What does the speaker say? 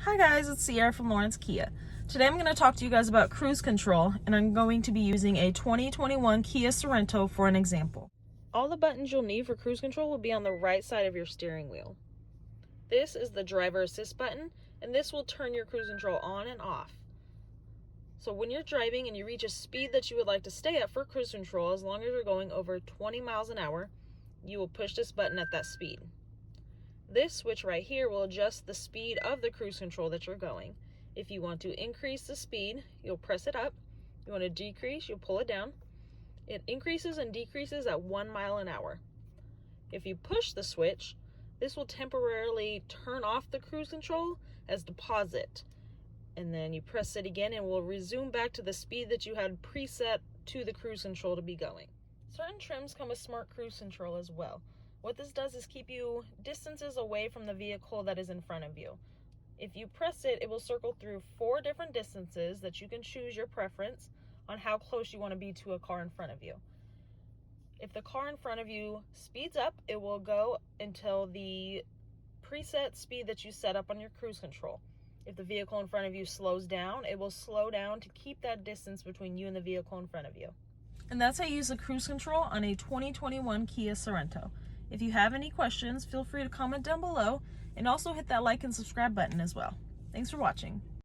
Hi guys, it's Sierra from Lawrence Kia. Today I'm going to talk to you guys about cruise control, and I'm going to be using a 2021 Kia Sorento for an example. All the buttons you'll need for cruise control will be on the right side of your steering wheel. This is the driver assist button, and this will turn your cruise control on and off. So when you're driving and you reach a speed that you would like to stay at for cruise control, as long as you're going over 20 miles an hour, you will push this button at that speed. This switch right here will adjust the speed of the cruise control that you're going. If you want to increase the speed, you'll press it up. You want to decrease, you'll pull it down. It increases and decreases at 1 mile an hour. If you push the switch, this will temporarily turn off the cruise control as deposit. And then you press it again and will resume back to the speed that you had preset to the cruise control to be going. Certain trims come with smart cruise control as well. What this does is keep you distances away from the vehicle that is in front of you. If you press it, it will circle through 4 different distances that you can choose your preference on how close you want to be to a car in front of you. If the car in front of you speeds up, it will go until the preset speed that you set up on your cruise control. If the vehicle in front of you slows down, it will slow down to keep that distance between you and the vehicle in front of you. And that's how you use the cruise control on a 2021 Kia Sorento. If you have any questions, feel free to comment down below, and also hit that like and subscribe button as well. Thanks for watching.